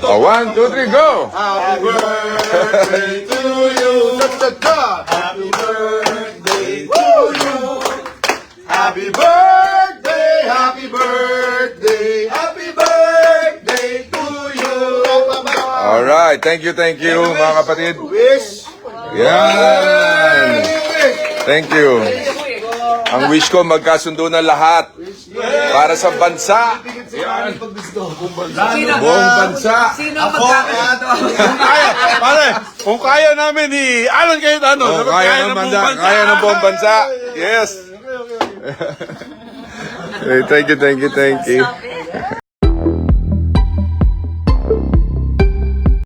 Oh, 1, 2, 3, go! Happy birthday to you. Happy birthday to you. Happy birthday, happy birthday, happy birthday to you. Alright, thank you, mga kapatid. Wish. Yan! Thank you. Ang wish ko, magkasundo na lahat para sa bansa. Yan. Buong bansa. Sino ang magkakaroon? Kung kaya namin Alan kayo Oh, kaya ng bansa. Kaya ng buong bansa. Yes. Thank you.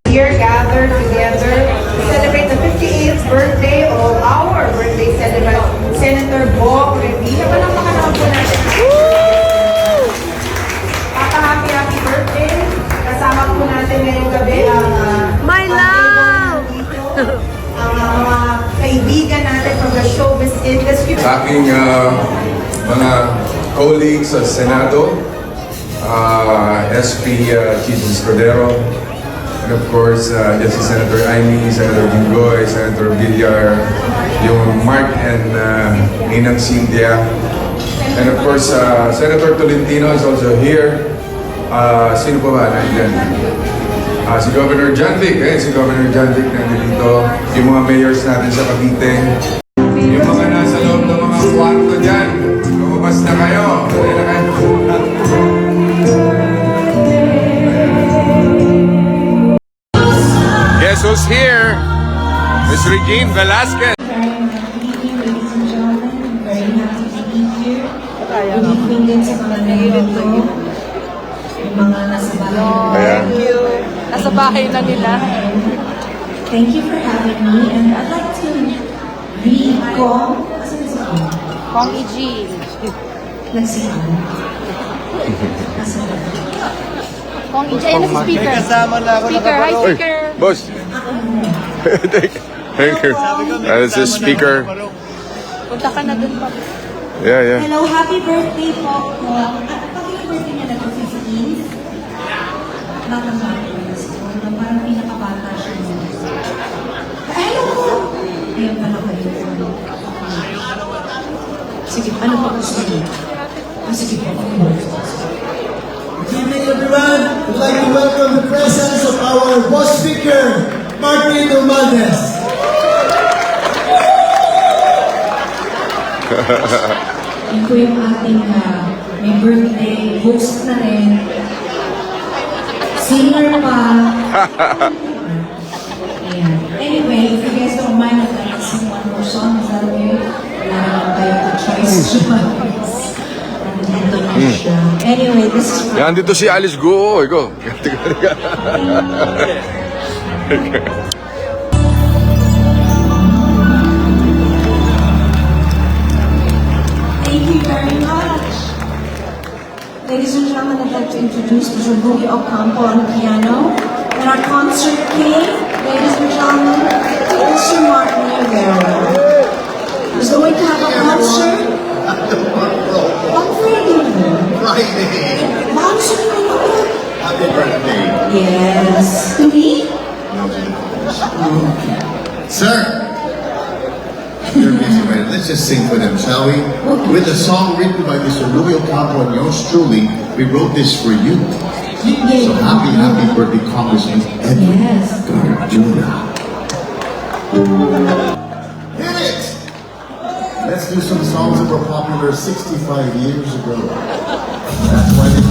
Here gathered together to celebrate the 58th birthday of our birthday celebrant, Senator Bo Revilla. Palakpakan po natin. Happy birthday. Kasama po natin ngayong gabi ang My love! ang mga kaibigan natin from the showbiz industry. Sa aking mga colleagues sa Senado, SP Jesus Cordero, and of course, si Senator Amy, Senator Jinggoy, Senator Villar, yung Mark and Ninang Cynthia, and of course, Senator Tolentino is also here. Sino pa ba nandiyan? Si Governor John Vic, si Governor John Vic nandito, yung mga mayors natin sa Cavite, yung mga nasa loob ng mga kwarto dyan, lumabas na kayo. Dali na kayo. Guess who's here? Miss Regine Velasquez. Ayan. Thank you. Nasa bahay na nila. Thank you for having me, and I'd like to read Kong. Kong E.G. Nagsihan. Kong E.G. Ayun na si speaker. Speaker, hi Oy, speaker. boss. Thank you. This is speaker. Punta ka na dun pa. Yeah. Hello, happy birthday po, Kong. Pag yung birthday niya na 15, batang parang pinakabata siya. Hello po! Ayun pala kayo. Sige, ano pa gusto niyo? Sige po, Good evening, everyone. I'd like to welcome the presence of our boss speaker, Martin Romualdez. Yan po yung ating may birthday host na rin. Singer pa. Ayan. Anyway, if you guys don't mind, I'd like to sing one more song. Is that okay? Wala naman tayo the choice. Nandito na siya. Anyway, this is for... Yan, dito si Alice Guo. Ikaw. Thank you very much. Ladies and gentlemen, I'd like to introduce Mr. Ruby Ocampo on piano. And our concert king, ladies and gentlemen, Mr. Martin Rivera. He's going to have a concert on Friday. Concert Happy birthday. Yes. To me? Sir. You're busy, man. Let's just sing for them, shall we? With a song written by Mr. Ruby Ocampo and yours truly, we wrote this for you. So happy birthday, Congressman Edward Yes. Garjuna. Hit it! Let's do some songs that were popular 65 years ago. That's why they